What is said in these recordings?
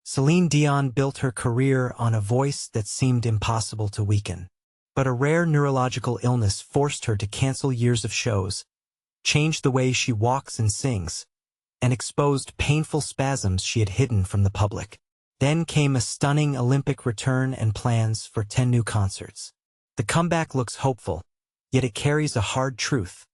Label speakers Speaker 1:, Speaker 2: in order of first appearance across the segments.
Speaker 1: Celine Dion built her career on a voice that seemed impossible to weaken. But a rare neurological illness forced her to cancel years of shows, changed the way she walks and sings, and exposed painful spasms she had hidden from the public. Then came a stunning Olympic return and plans for 10 new concerts. The comeback looks hopeful, yet it carries a hard truth.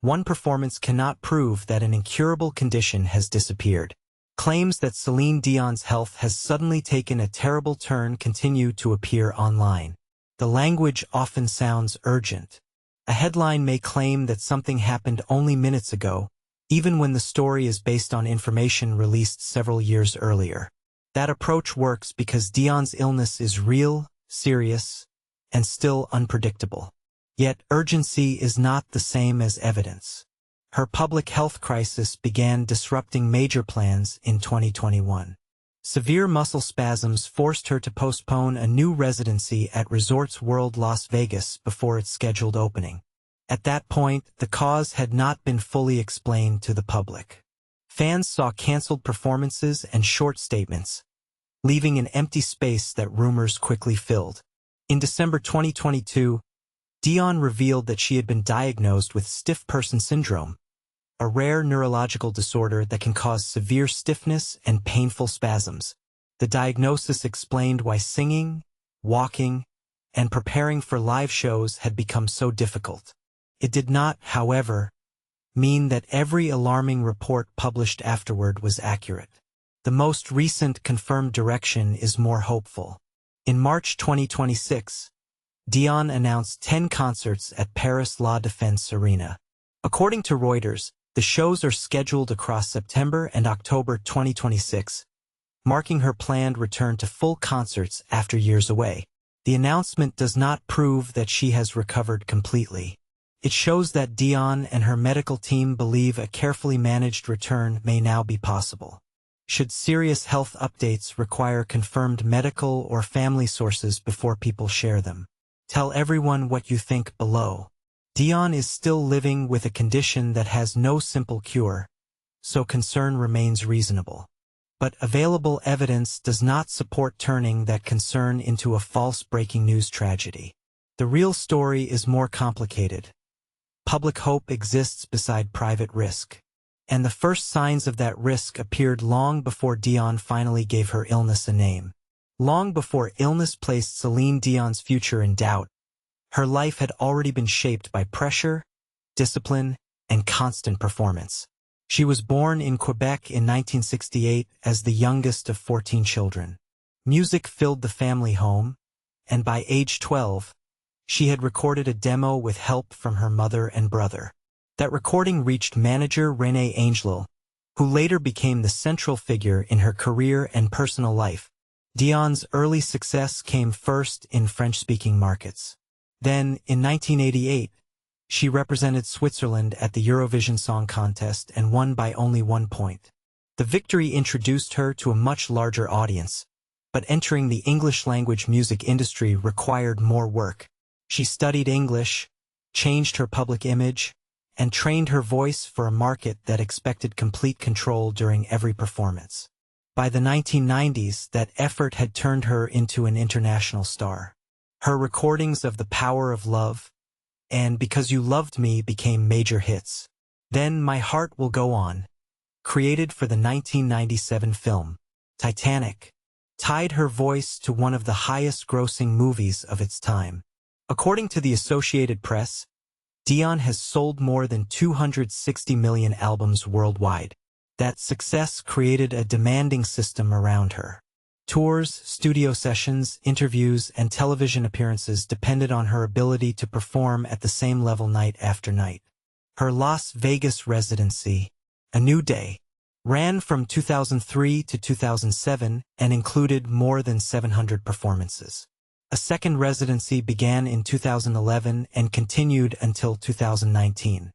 Speaker 1: One performance cannot prove that an incurable condition has disappeared. Claims that Celine Dion's health has suddenly taken a terrible turn continue to appear online. The language often sounds urgent. A headline may claim that something happened only minutes ago, even when the story is based on information released several years earlier. That approach works because Dion's illness is real, serious, and still unpredictable. Yet urgency is not the same as evidence. Her public health crisis began disrupting major plans in 2021. Severe muscle spasms forced her to postpone a new residency at Resorts World Las Vegas before its scheduled opening. At that point, the cause had not been fully explained to the public. Fans saw canceled performances and short statements, leaving an empty space that rumors quickly filled. In December 2022, Dion revealed that she had been diagnosed with stiff person syndrome, a rare neurological disorder that can cause severe stiffness and painful spasms. The diagnosis explained why singing, walking, and preparing for live shows had become so difficult. It did not, however, mean that every alarming report published afterward was accurate. The most recent confirmed direction is more hopeful. In March 2026, Dion announced 10 concerts at Paris La Défense Arena. According to Reuters, the shows are scheduled across September and October 2026, marking her planned return to full concerts after years away. The announcement does not prove that she has recovered completely. It shows that Dion and her medical team believe a carefully managed return may now be possible. Should serious health updates require confirmed medical or family sources before people share them? Tell everyone what you think below. Dion is still living with a condition that has no simple cure, so concern remains reasonable. But available evidence does not support turning that concern into a false breaking news tragedy. The real story is more complicated. Public hope exists beside private risk. And the first signs of that risk appeared long before Dion finally gave her illness a name. Long before illness placed Celine Dion's future in doubt, her life had already been shaped by pressure, discipline, and constant performance. She was born in Quebec in 1968 as the youngest of 14 children. Music filled the family home, and by age 12, she had recorded a demo with help from her mother and brother. That recording reached manager René Angelil, who later became the central figure in her career and personal life. Dion's early success came first in French-speaking markets. Then, in 1988, she represented Switzerland at the Eurovision Song Contest and won by only 1 point. The victory introduced her to a much larger audience, but entering the English-language music industry required more work. She studied English, changed her public image, and trained her voice for a market that expected complete control during every performance. By the 1990s, that effort had turned her into an international star. Her recordings of The Power of Love and Because You Loved Me became major hits. Then My Heart Will Go On, created for the 1997 film Titanic, tied her voice to one of the highest-grossing movies of its time. According to the Associated Press, Dion has sold more than 260 million albums worldwide. That success created a demanding system around her. Tours, studio sessions, interviews, and television appearances depended on her ability to perform at the same level night after night. Her Las Vegas residency, A New Day, ran from 2003 to 2007 and included more than 700 performances. A second residency began in 2011 and continued until 2019.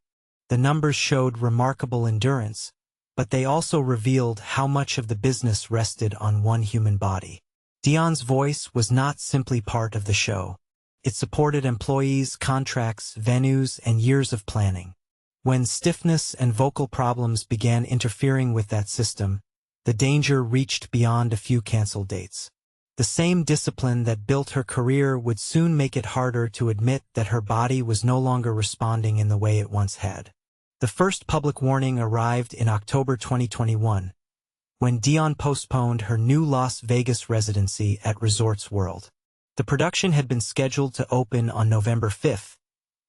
Speaker 1: The numbers showed remarkable endurance, but they also revealed how much of the business rested on one human body. Dion's voice was not simply part of the show. It supported employees, contracts, venues, and years of planning. When stiffness and vocal problems began interfering with that system, the danger reached beyond a few canceled dates. The same discipline that built her career would soon make it harder to admit that her body was no longer responding in the way it once had. The first public warning arrived in October 2021, when Dion postponed her new Las Vegas residency at Resorts World. The production had been scheduled to open on November 5th,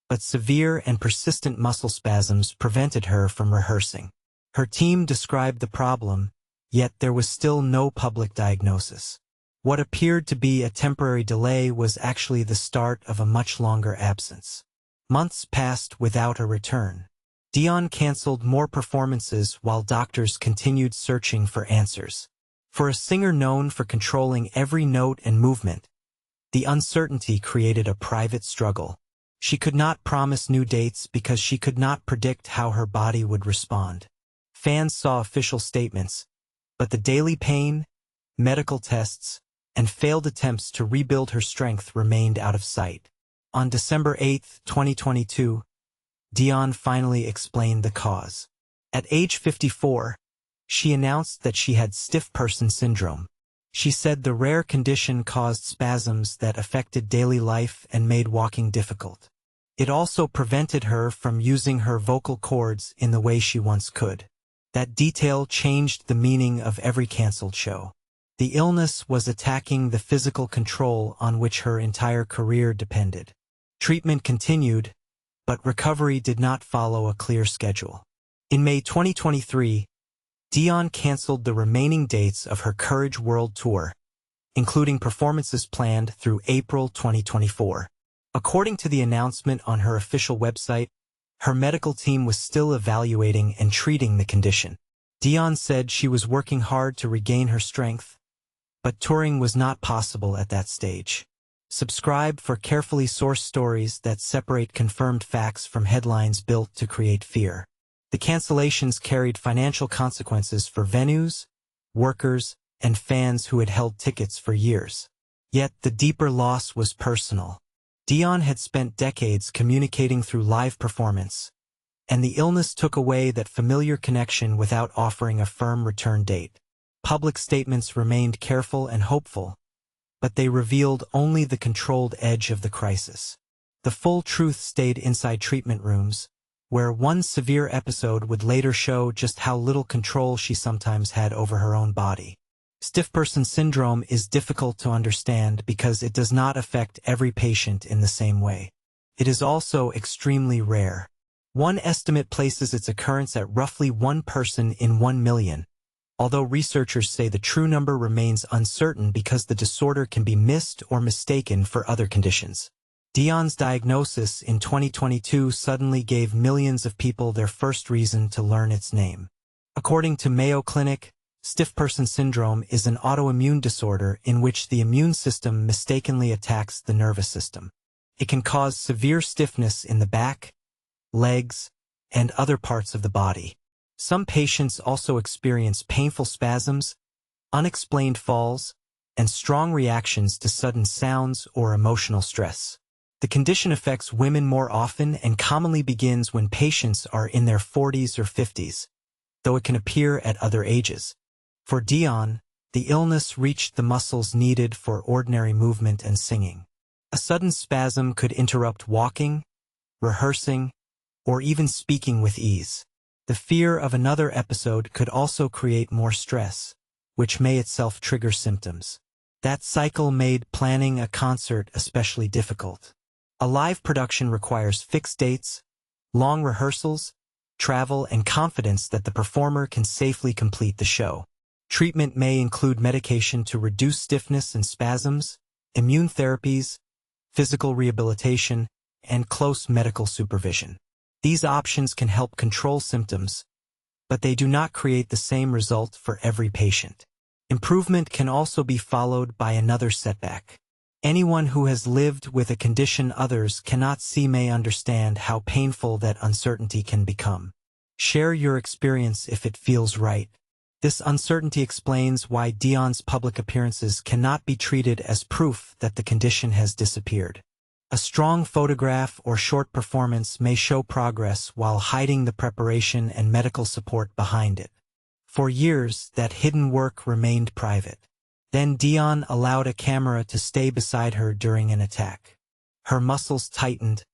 Speaker 1: but severe and persistent muscle spasms prevented her from rehearsing. Her team described the problem, yet there was still no public diagnosis. What appeared to be a temporary delay was actually the start of a much longer absence. Months passed without a return. Dion canceled more performances while doctors continued searching for answers. For a singer known for controlling every note and movement, the uncertainty created a private struggle. She could not promise new dates because she could not predict how her body would respond. Fans saw official statements, but the daily pain, medical tests, and failed attempts to rebuild her strength remained out of sight. On December 8, 2022, Dion finally explained the cause. At age 54, she announced that she had stiff person syndrome. She said the rare condition caused spasms that affected daily life and made walking difficult. It also prevented her from using her vocal cords in the way she once could. That detail changed the meaning of every canceled show. The illness was attacking the physical control on which her entire career depended. Treatment continued, but recovery did not follow a clear schedule. In May 2023, Dion canceled the remaining dates of her Courage World Tour, including performances planned through April 2024. According to the announcement on her official website, her medical team was still evaluating and treating the condition. Dion said she was working hard to regain her strength, but touring was not possible at that stage. Subscribe for carefully sourced stories that separate confirmed facts from headlines built to create fear. The cancellations carried financial consequences for venues, workers, and fans who had held tickets for years. Yet the deeper loss was personal. Dion had spent decades communicating through live performance, and the illness took away that familiar connection without offering a firm return date. Public statements remained careful and hopeful, but they revealed only the controlled edge of the crisis. The full truth stayed inside treatment rooms, where one severe episode would later show just how little control she sometimes had over her own body. Stiff person syndrome is difficult to understand because it does not affect every patient in the same way. It is also extremely rare. One estimate places its occurrence at roughly 1 person in 1 million, although researchers say the true number remains uncertain because the disorder can be missed or mistaken for other conditions. Dion's diagnosis in 2022 suddenly gave millions of people their first reason to learn its name. According to Mayo Clinic, stiff person syndrome is an autoimmune disorder in which the immune system mistakenly attacks the nervous system. It can cause severe stiffness in the back, legs, and other parts of the body. Some patients also experience painful spasms, unexplained falls, and strong reactions to sudden sounds or emotional stress. The condition affects women more often and commonly begins when patients are in their 40s or 50s, though it can appear at other ages. For Dion, the illness reached the muscles needed for ordinary movement and singing. A sudden spasm could interrupt walking, rehearsing, or even speaking with ease. The fear of another episode could also create more stress, which may itself trigger symptoms. That cycle made planning a concert especially difficult. A live production requires fixed dates, long rehearsals, travel, and confidence that the performer can safely complete the show. Treatment may include medication to reduce stiffness and spasms, immune therapies, physical rehabilitation, and close medical supervision. These options can help control symptoms, but they do not create the same result for every patient. Improvement can also be followed by another setback. Anyone who has lived with a condition others cannot see may understand how painful that uncertainty can become. Share your experience if it feels right. This uncertainty explains why Dion's public appearances cannot be treated as proof that the condition has disappeared. A strong photograph or short performance may show progress while hiding the preparation and medical support behind it. For years, that hidden work remained private. Then Dion allowed a camera to stay beside her during an attack. Her muscles tightened,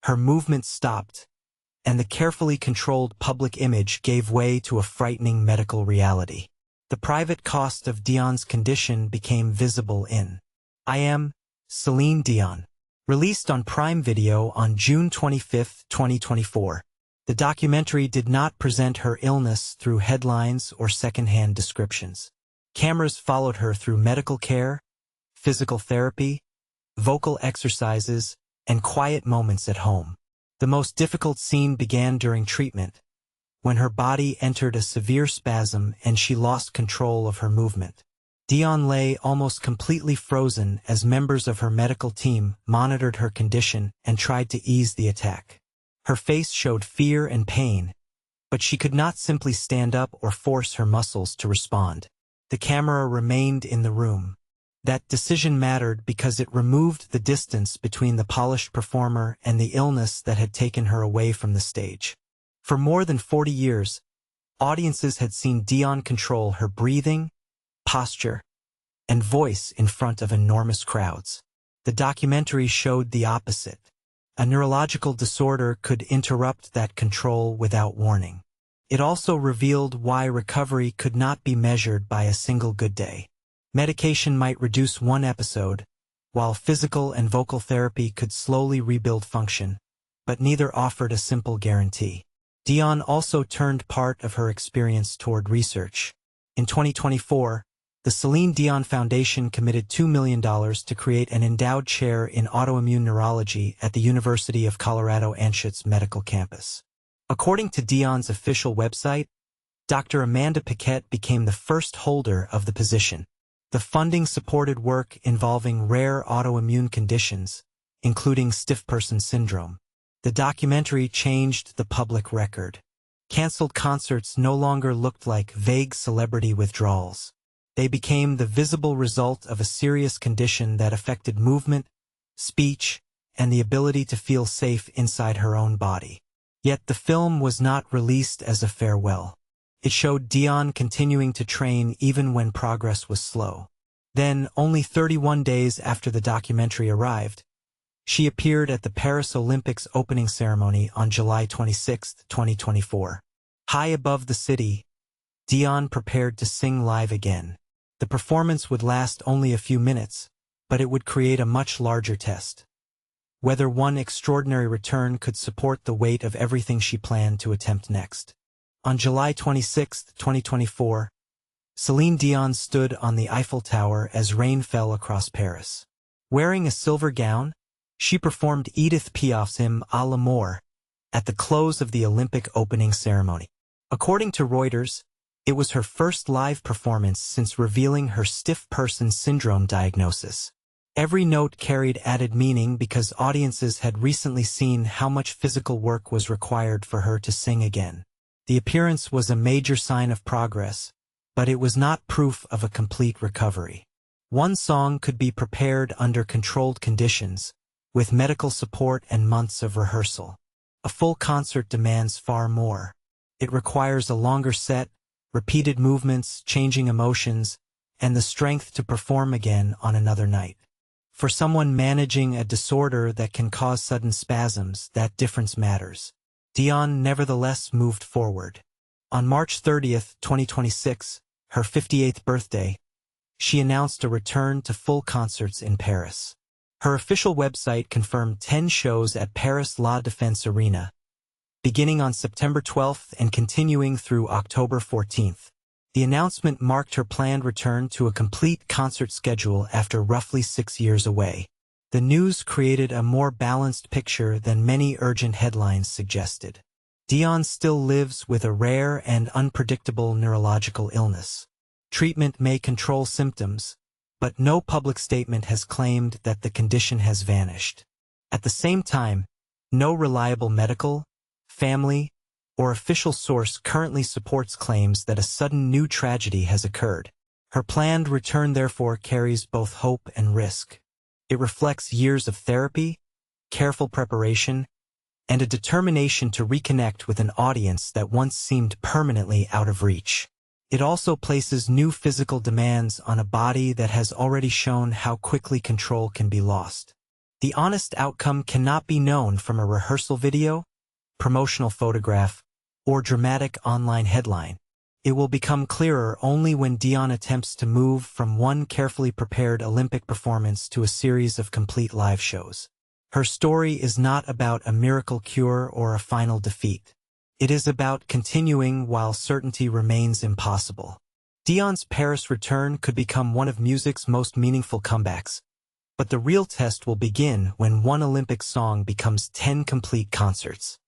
Speaker 1: her movements stopped, and the carefully controlled public image gave way to a frightening medical reality. The private cost of Dion's condition became visible in I Am Celine Dion, released on Prime Video on June 25, 2024. The documentary did not present her illness through headlines or secondhand descriptions. Cameras followed her through medical care, physical therapy, vocal exercises, and quiet moments at home. The most difficult scene began during treatment, when her body entered a severe spasm and she lost control of her movement. Dion lay almost completely frozen as members of her medical team monitored her condition and tried to ease the attack. Her face showed fear and pain, but she could not simply stand up or force her muscles to respond. The camera remained in the room. That decision mattered because it removed the distance between the polished performer and the illness that had taken her away from the stage. For more than 40 years, audiences had seen Dion control her breathing, posture, and voice in front of enormous crowds. The documentary showed the opposite. A neurological disorder could interrupt that control without warning. It also revealed why recovery could not be measured by a single good day. Medication might reduce one episode, while physical and vocal therapy could slowly rebuild function, but neither offered a simple guarantee. Dion also turned part of her experience toward research. In 2024, the Celine Dion Foundation committed $2 million to create an endowed chair in autoimmune neurology at the University of Colorado Anschutz Medical Campus. According to Dion's official website, Dr. Amanda Paquette became the first holder of the position. The funding supported work involving rare autoimmune conditions, including stiff person syndrome. The documentary changed the public record. Cancelled concerts no longer looked like vague celebrity withdrawals. They became the visible result of a serious condition that affected movement, speech, and the ability to feel safe inside her own body. Yet the film was not released as a farewell. It showed Dion continuing to train even when progress was slow. Then, only 31 days after the documentary arrived, she appeared at the Paris Olympics opening ceremony on July 26, 2024. High above the city, Dion prepared to sing live again. The performance would last only a few minutes, but it would create a much larger test. Whether one extraordinary return could support the weight of everything she planned to attempt next. On July 26, 2024, Celine Dion stood on the Eiffel Tower as rain fell across Paris. Wearing a silver gown, she performed Edith Piaf's hymn À l'amour at the close of the Olympic opening ceremony. According to Reuters, it was her first live performance since revealing her stiff person syndrome diagnosis. Every note carried added meaning because audiences had recently seen how much physical work was required for her to sing again. The appearance was a major sign of progress, but it was not proof of a complete recovery. One song could be prepared under controlled conditions, with medical support and months of rehearsal. A full concert demands far more. It requires a longer set, repeated movements, changing emotions, and the strength to perform again on another night. For someone managing a disorder that can cause sudden spasms, that difference matters. Dion nevertheless moved forward. On March 30, 2026, her 58th birthday, she announced a return to full concerts in Paris. Her official website confirmed 10 shows at Paris La Défense Arena, beginning on September 12 and continuing through October 14. The announcement marked her planned return to a complete concert schedule after roughly 6 years away. The news created a more balanced picture than many urgent headlines suggested. Dion still lives with a rare and unpredictable neurological illness. Treatment may control symptoms, but no public statement has claimed that the condition has vanished. At the same time, no reliable medical, family, or official source currently supports claims that a sudden new tragedy has occurred. Her planned return therefore carries both hope and risk. It reflects years of therapy, careful preparation, and a determination to reconnect with an audience that once seemed permanently out of reach. It also places new physical demands on a body that has already shown how quickly control can be lost. The honest outcome cannot be known from a rehearsal video, promotional photograph, or dramatic online headline. It will become clearer only when Dion attempts to move from one carefully prepared Olympic performance to a series of complete live shows. Her story is not about a miracle cure or a final defeat. It is about continuing while certainty remains impossible. Dion's Paris return could become one of music's most meaningful comebacks, but the real test will begin when one Olympic song becomes 10 complete concerts.